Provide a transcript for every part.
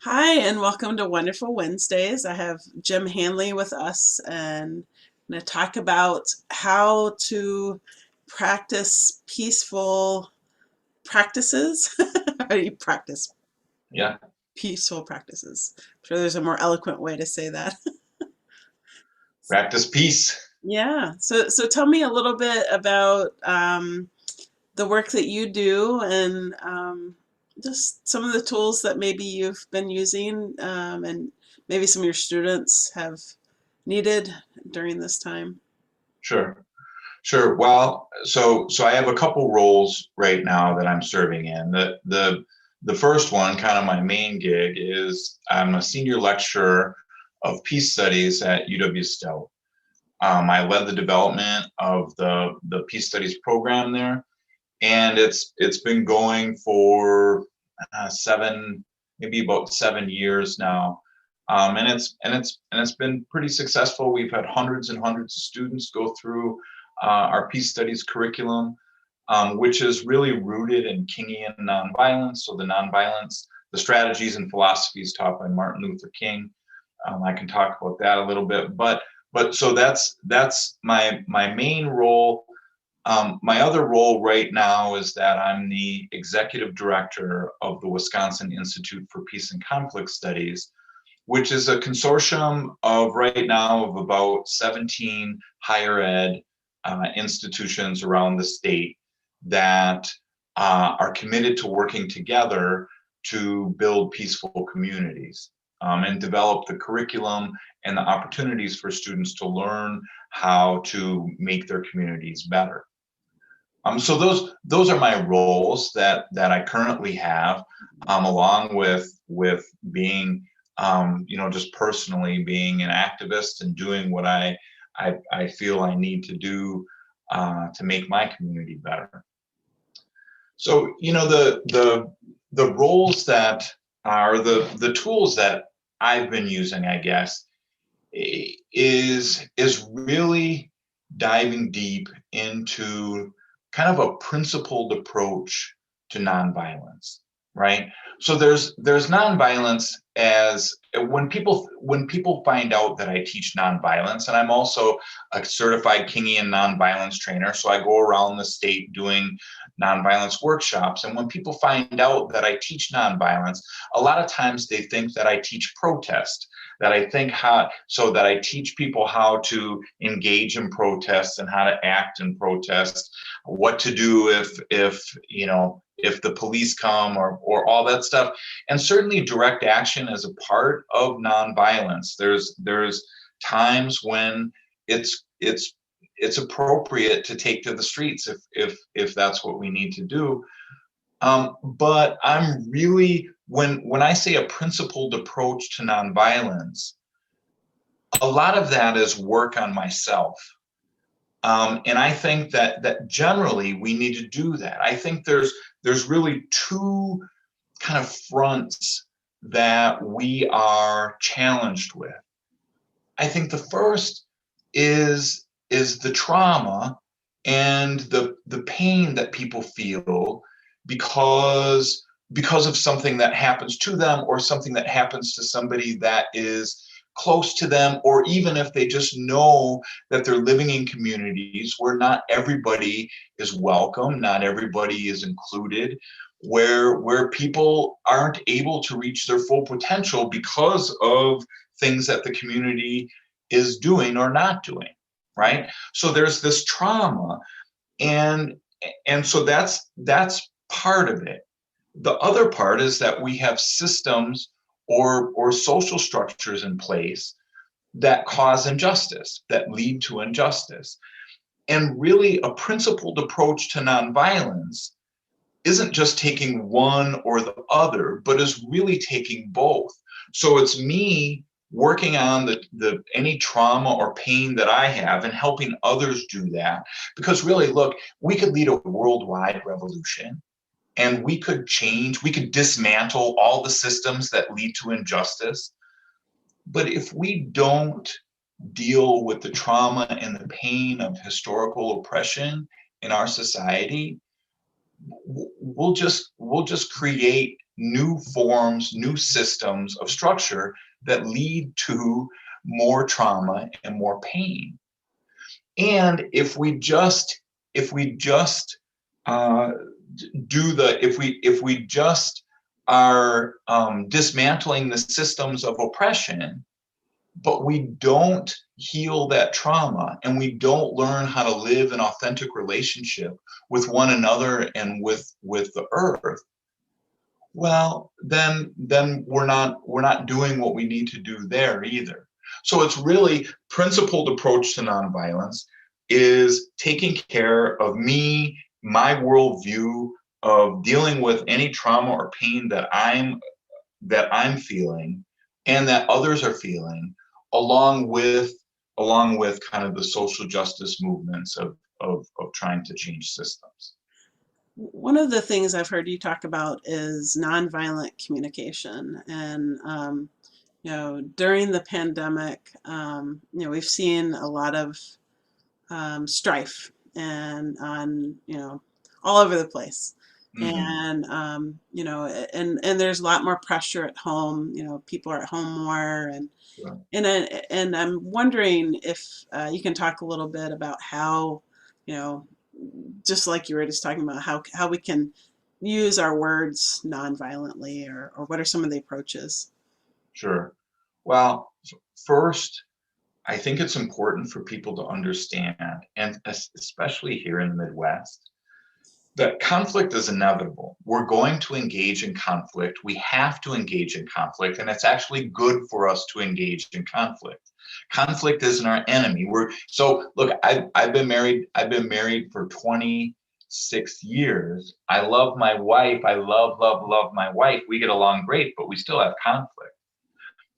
Hi, and welcome to Wonderful Wednesdays. I have Jim Handley with us, and I'm going to talk about how to practice peaceful practices. How do you practice Yeah, peaceful practices? I'm sure there's a more eloquent way to say that. practice peace. Yeah. So tell me a little bit about the work that you do and just some of the tools that maybe you've been using and maybe some of your students have needed during this time. Sure, sure. Well, so I have a couple roles right now that I'm serving in. The first one, kind of my main gig, is I'm a senior lecturer of peace studies at UW Stout. I led the development of the peace studies program there, and it's been going for maybe about 7 years now. And it's been pretty successful. We've had hundreds and hundreds of students go through our peace studies curriculum, which is really rooted in Kingian nonviolence. So the strategies and philosophies taught by Martin Luther King. I can talk about that a little bit, but so that's my main role. My other role right now is that I'm the executive director of the Wisconsin Institute for Peace and Conflict Studies, which is a consortium of right now of about 17 higher ed institutions around the state that are committed to working together to build peaceful communities and develop the curriculum and the opportunities for students to learn how to make their communities better. So those are my roles that I currently have, along with being, just personally being an activist and doing what I feel I need to do to make my community better. So the roles that are the tools that I've been using, I guess, is really diving deep into kind of a principled approach to nonviolence, right? So there's nonviolence as when people find out that I teach nonviolence, and I'm also a certified Kingian nonviolence trainer, so I go around the state doing nonviolence workshops. And when people find out that I teach nonviolence, a lot of times they think that I teach protest, that I think how so that I teach people how to engage in protests and how to act in protest, what to do if the police come or all that stuff. And certainly direct action is a part of nonviolence. There's times when it's appropriate to take to the streets if that's what we need to do. But I'm really when I say a principled approach to nonviolence, a lot of that is work on myself. And I think that generally we need to do that. I think there's really two kind of fronts that we are challenged with. I think the first is the trauma and the pain that people feel because because of something that happens to them or something that happens to somebody that is close to them, or even if they just know that they're living in communities where not everybody is welcome, not everybody is included, where people aren't able to reach their full potential because of things that the community is doing or not doing, right? So there's this trauma, and so that's part of it. The other part is that we have systems or social structures in place that cause injustice, that lead to injustice. And really, a principled approach to nonviolence isn't just taking one or the other, but is really taking both. So it's me working on the any trauma or pain that I have and helping others do that. Because really, look, we could lead a worldwide revolution, and we could dismantle all the systems that lead to injustice. But if we don't deal with the trauma and the pain of historical oppression in our society, we'll just create new forms, new systems of structure that lead to more trauma and more pain. And if we just uh, if we just are dismantling the systems of oppression, but we don't heal that trauma and we don't learn how to live in authentic relationship with one another and with the earth, well, then we're not doing what we need to do there either. So it's really principled approach to nonviolence is taking care of me, my worldview of dealing with any trauma or pain that I'm feeling and that others are feeling, along with kind of the social justice movements of trying to change systems. One of the things I've heard you talk about is nonviolent communication. And, during the pandemic, we've seen a lot of strife and all over the place. Hmm. And, and there's a lot more pressure at home. People are at home more. Sure. And I'm wondering if you can talk a little bit about how, you know, just like you were just talking about, how we can use our words non-violently, or what are some of the approaches? Sure. Well, first, I think it's important for people to understand, and especially here in the Midwest, that conflict is inevitable. We're going to engage in conflict. We have to engage in conflict, and it's actually good for us to engage in conflict. Conflict isn't our enemy. So look, I've been married. I've been married for 26 years. I love my wife. I love my wife. We get along great, but we still have conflict.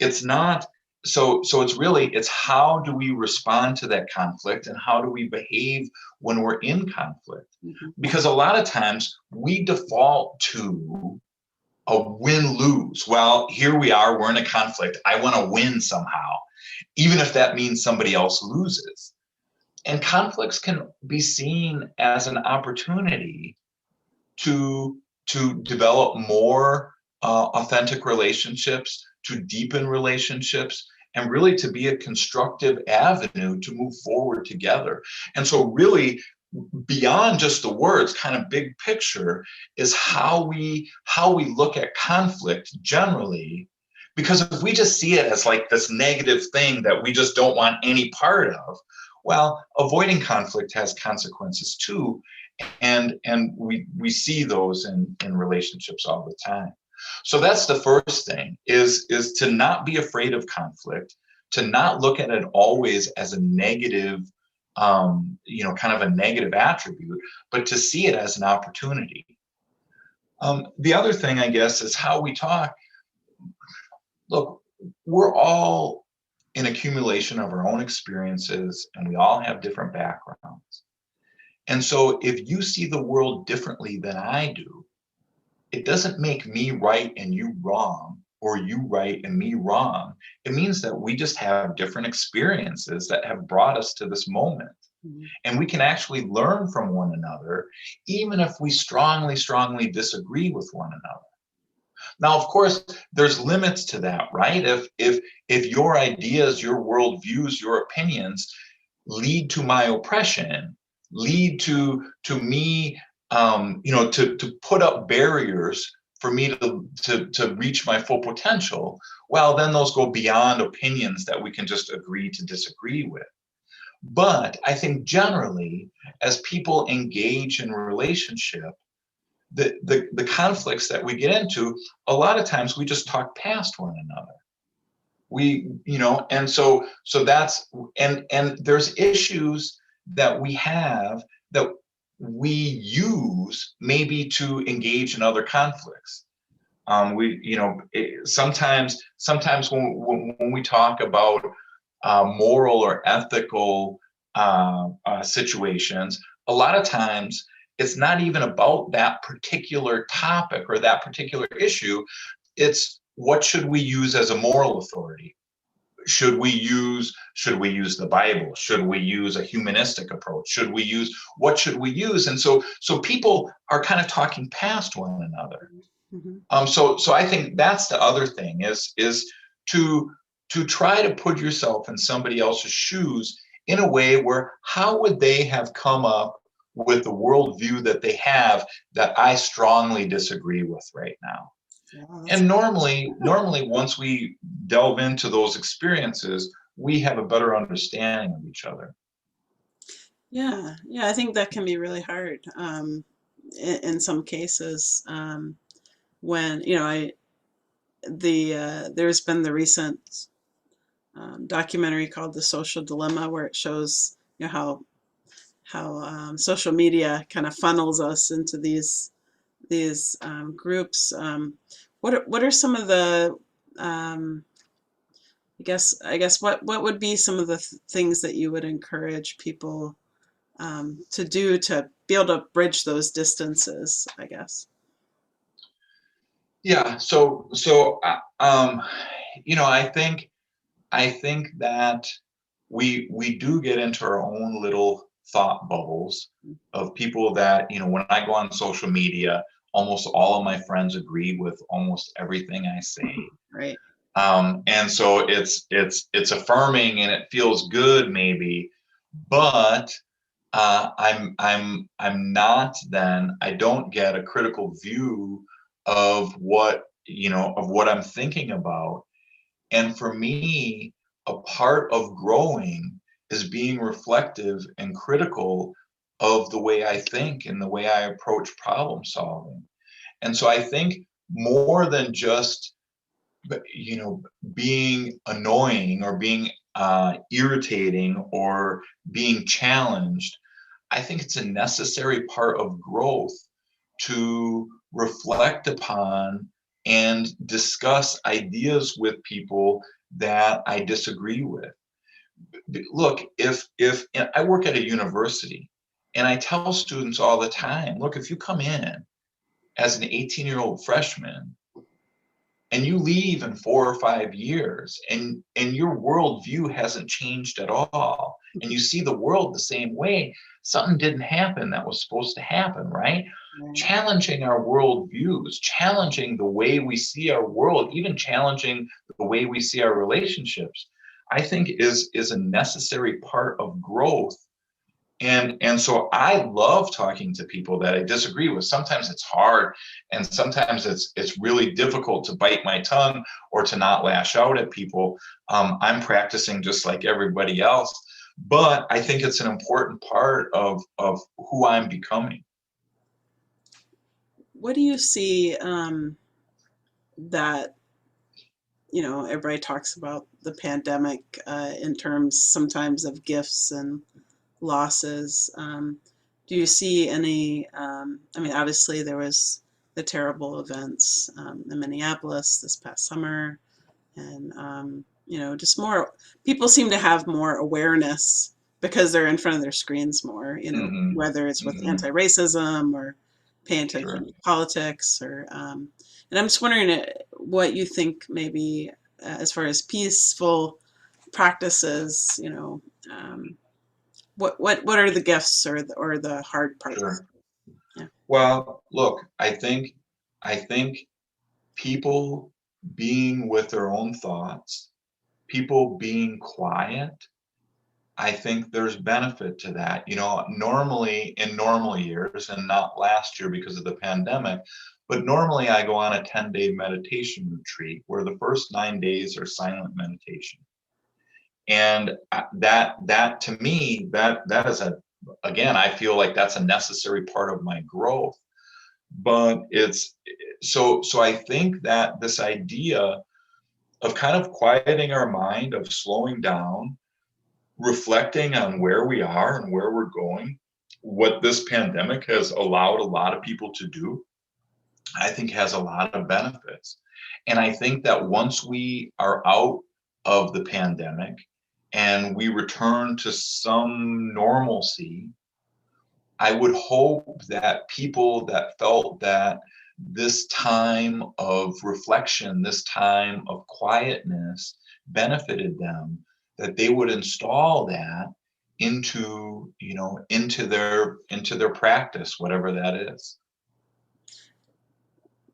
It's not so it's really, it's how do we respond to that conflict and how do we behave when we're in conflict? Mhm. Because a lot of times we default to a win-lose. Well, here we are, we're in a conflict. I want to win somehow, even if that means somebody else loses. And conflicts can be seen as an opportunity to develop more authentic relationships, to deepen relationships, and really to be a constructive avenue to move forward together. And so, really, beyond just the words, kind of big picture, is how we look at conflict generally. Because if we just see it as like this negative thing that we just don't want any part of, well, avoiding conflict has consequences too, and we see those in relationships all the time. So that's the first thing, is to not be afraid of conflict, to not look at it always as a negative, kind of a negative attribute, but to see it as an opportunity. The other thing, I guess, is how we talk. Look, we're all an accumulation of our own experiences, and we all have different backgrounds. And so if you see the world differently than I do, it doesn't make me right and you wrong, or you right and me wrong. It means that we just have different experiences that have brought us to this moment. Mhm. And we can actually learn from one another, even if we strongly, strongly disagree with one another. Now, of course, there's limits to that, right? If your ideas, your worldviews, your opinions lead to my oppression, lead to me, to put up barriers for me to reach my full potential, well, then those go beyond opinions that we can just agree to disagree with. But I think generally, as people engage in a relationship, the conflicts that we get into, a lot of times we just talk past one another. And so that's, and there's issues that we have that we use maybe to engage in other conflicts. Sometimes when we talk about moral or ethical situations, a lot of times it's not even about that particular topic or that particular issue. It's what should we use as a moral authority? should we use the Bible? Should we use a humanistic approach? What should we use? And so people are kind of talking past one another. Mhm. So I think that's the other thing is to try to put yourself in somebody else's shoes in a way where how would they have come up with the worldview that they have that I strongly disagree with right now. Yeah, that's And normally once we delve into those experiences, we have a better understanding of each other. yeah, yeah. I think that can be really hard in some cases when there's been the recent documentary called The Social Dilemma where it shows how social media kind of funnels us into these groups. What are some of the I guess what would be some of the things that you would encourage people to do to be able to bridge those distances, I guess. Yeah. I think that we do get into our own little thought bubbles of people that, when I go on social media, almost all of my friends agree with almost everything I say. Right. And so it's affirming and it feels good maybe, but I'm not then I don't get a critical view of what I'm thinking about. And for me, a part of growing is being reflective and critical of the way I think and the way I approach problem solving. And so I think more than just being annoying or being irritating or being challenged, I think it's a necessary part of growth to reflect upon and discuss ideas with people that I disagree with. Look, if and I work at a university and I tell students all the time, look, if you come in as an 18-year-old freshman and you leave in 4 or 5 years and your worldview hasn't changed at all and you see the world the same way, something didn't happen that was supposed to happen, right? Right. Challenging our worldviews, challenging the way we see our world, even challenging the way we see our relationships, I think is a necessary part of growth. And so I love talking to people that I disagree with. Sometimes it's hard, and sometimes it's really difficult to bite my tongue or to not lash out at people. I'm practicing just like everybody else, but I think it's an important part of who I'm becoming. What do you see that everybody talks about the pandemic in terms sometimes of gifts and losses. Do you see any? I mean, obviously there was the terrible events in Minneapolis this past summer, and just more people seem to have more awareness because they're in front of their screens more. Hmm. Whether it's with Hmm. anti-racism or paying attention Sure. to politics, or and I'm just wondering what you think maybe as far as peaceful practices. What are the gifts or the hard parts? Sure. Yeah. Well, look, I think people being with their own thoughts, people being quiet, I think there's benefit to that. Normally in normal years, and not last year because of the pandemic, but normally I go on a 10-day meditation retreat where the first 9 days are silent meditation. And that to me, that is again, I feel like that's a necessary part of my growth. But so I think that this idea of kind of quieting our mind, of slowing down, reflecting on where we are and where we're going, what this pandemic has allowed a lot of people to do, I think has a lot of benefits. And I think that once we are out of the pandemic and we return to some normalcy, I would hope that people that felt that this time of reflection, this time of quietness benefited them, that they would install that into, into their practice, whatever that is.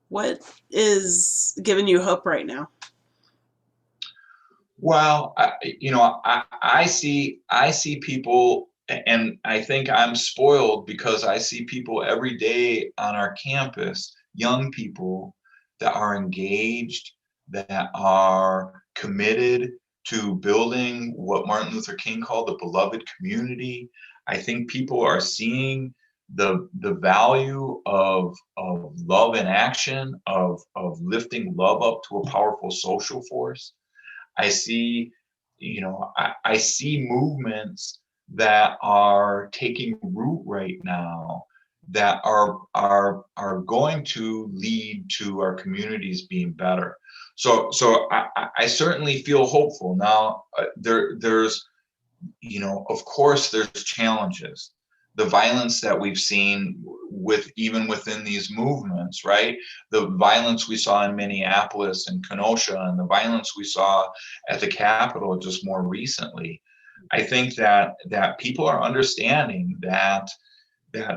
What is giving you hope right now? Well, I see people, and I think I'm spoiled because I see people every day on our campus, young people that are engaged, that are committed to building what Martin Luther King called the beloved community. I think people are seeing the value of love in action, of lifting love up to a powerful social force. I see, I see movements that are taking root right now, that are going to lead to our communities being better. So I certainly feel hopeful. Now, there's, of course, there's challenges. The violence that we've seen with even within these movements, right? The violence we saw in Minneapolis and Kenosha, and the violence we saw at the Capitol just more recently. I think that people are understanding that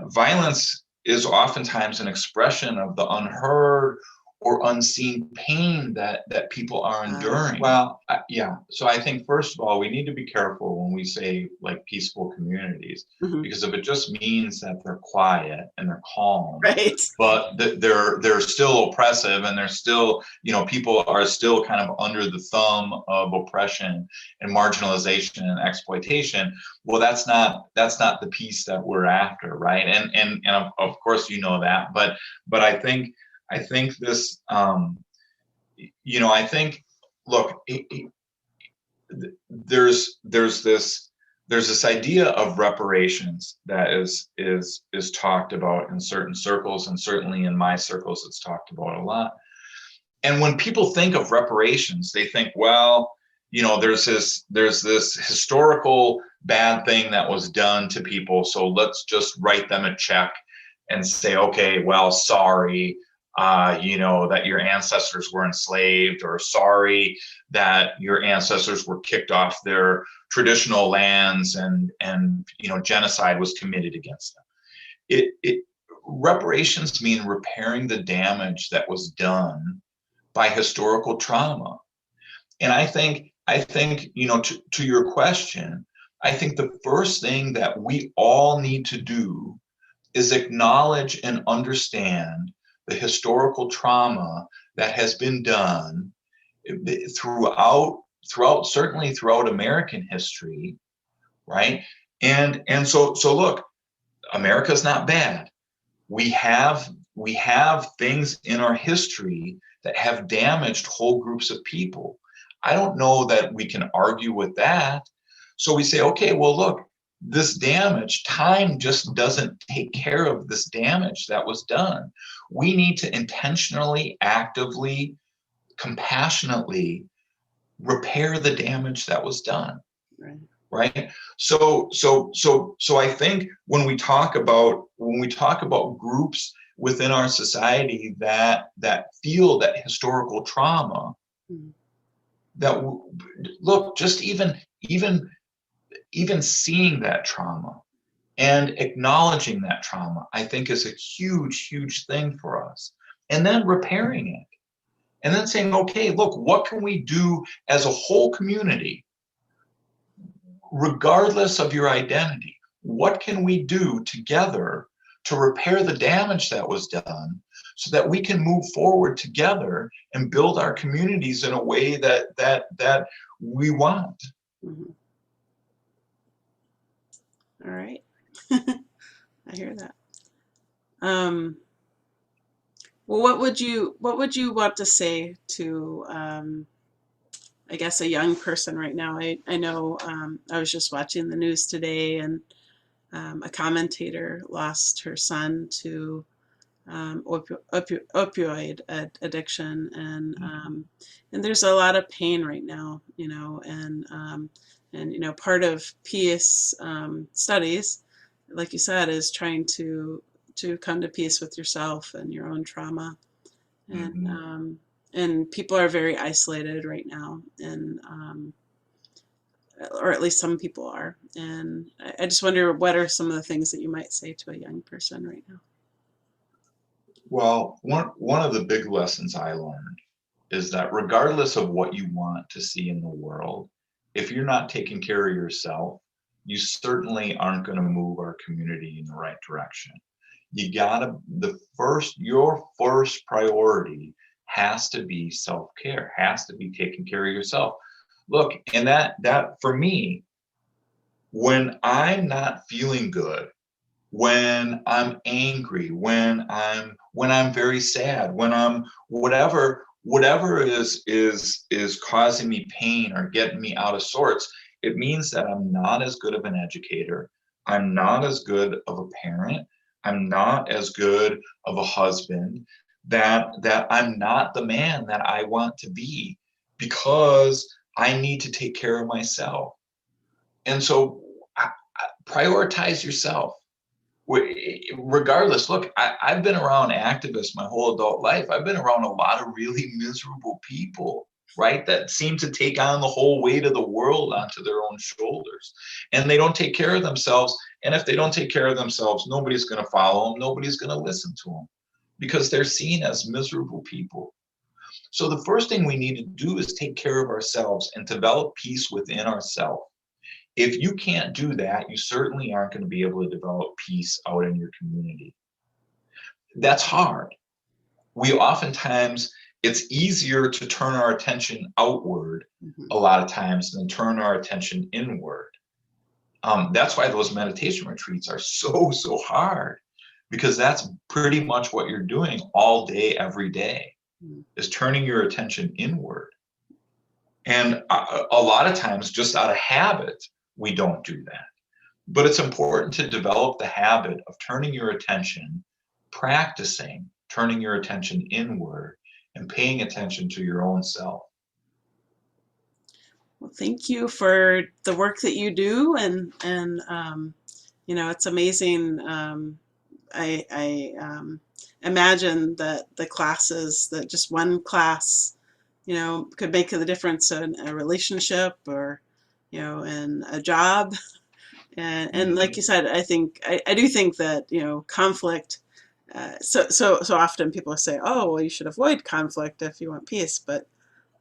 violence is oftentimes an expression of the unheard or unseen pain that people are enduring. Well, yeah. So I think, first of all, we need to be careful when we say like peaceful communities, Mm-hmm. because if it just means that they're quiet and they're calm, Right. but they're still oppressive, and they're still, people are still kind of under the thumb of oppression and marginalization and exploitation. Well, that's not the peace that we're after, right? And of course that, but I think this, I think, look, there's this idea of reparations that is talked about in certain circles, and certainly in my circles, it's talked about a lot. And when people think of reparations, they think, well, there's this historical bad thing that was done to people, so let's just write them a check and say, okay, well, sorry, that your ancestors were enslaved, or sorry that your ancestors were kicked off their traditional lands, and genocide was committed against them. Reparations mean repairing the damage that was done by historical trauma. And I think, to your question, I think the first thing that we all need to do is acknowledge and understand the historical trauma that has been done throughout certainly throughout American history, right? And so look, America's not bad. We have things in our history that have damaged whole groups of people. I don't know that we can argue with that. So we say, okay, well, look, this damage, time just doesn't take care of this damage that was done. We need to intentionally, actively, compassionately repair the damage that was done. Right. So I think when we talk about groups within our society that feel that historical trauma, that look, just even seeing that trauma and acknowledging that trauma, I think, is a huge thing for us. And then repairing it, and then saying, okay, look, what can we do as a whole community, regardless of your identity? What can we do together to repair the damage that was done, so that we can move forward together and build our communities in a way that we want? Mm-hmm. All right. I hear that. Well, what would you want to say to I guess a young person right now? I know I was just watching the news today, and a commentator lost her son to opioid addiction, and there's a lot of pain right now, and part of peace studies, like you said, is trying to come to peace with yourself and your own trauma, and and people are very isolated right now, and or at least some people are. And I just wonder, what are some of the things that you might say to a young person right now? Well, one of the big lessons I learned is that regardless of what you want to see in the world, if you're not taking care of yourself, you certainly aren't going to move our community in the right direction. You gotta, your first priority has to be self-care, has to be taking care of yourself. Look, and that for me, when I'm not feeling good, when I'm angry, when I'm very sad, when I'm whatever is causing me pain or getting me out of sorts, it means that I'm not as good of an educator. I'm not as good of a parent. I'm not as good of a husband, that I'm not the man that I want to be, because I need to take care of myself. And so prioritize yourself. Regardless, look, I've been around activists my whole adult life. I've been around a lot of really miserable people, right? That seem to take on the whole weight of the world onto their own shoulders. And they don't take care of themselves. And if they don't take care of themselves, nobody's going to follow them. Nobody's going to listen to them, because they're seen as miserable people. So the first thing we need to do is take care of ourselves and develop peace within ourselves. If you can't do that, you certainly aren't going to be able to develop peace out in your community. That's hard. We oftentimes, it's easier to turn our attention outward Mhm. a lot of times than turn our attention inward. That's why those meditation retreats are so hard, because that's pretty much what you're doing all day, every day, Mhm. is turning your attention inward. And a lot of times, just out of habit, we don't do that. But it's important to develop the habit of turning your attention, practicing turning your attention inward and paying attention to your own self. Well, thank you for the work that you do, and it's amazing. I imagine that the classes, that just one class, could make the difference in a relationship, or in a job. And like Mhm. you said, I do think that conflict. So often people say, "Oh, well, you should avoid conflict if you want peace." But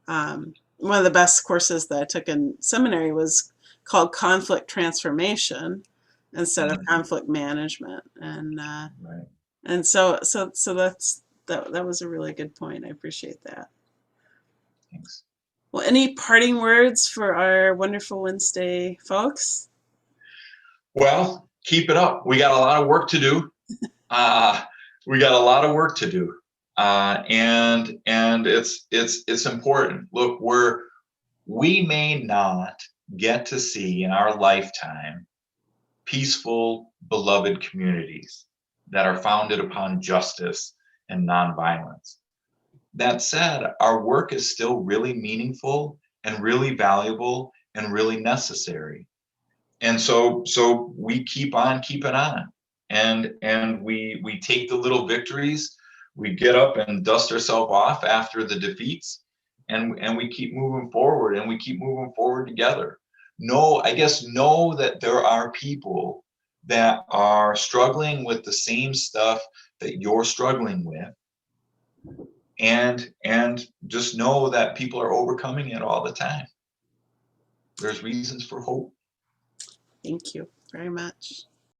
one of the best courses that I took in seminary was called conflict transformation instead of Mhm. conflict management. Right. And so that was a really good point. I appreciate that. Thanks. Well, any parting words for our wonderful Wednesday folks? Well, keep it up. We got a lot of work to do. Uh, we got a lot of work to do. And it's important. Look, we may not get to see in our lifetime peaceful, beloved communities that are founded upon justice and nonviolence. That said, our work is still really meaningful and really valuable and really necessary. And so we keep on keeping on, and we take the little victories. We get up and dust ourselves off after the defeats, and we keep moving forward, and we keep moving forward together. I guess know that there are people that are struggling with the same stuff that you're struggling with, and just know that people are overcoming it all the time. There's reasons for hope. Thank you very much.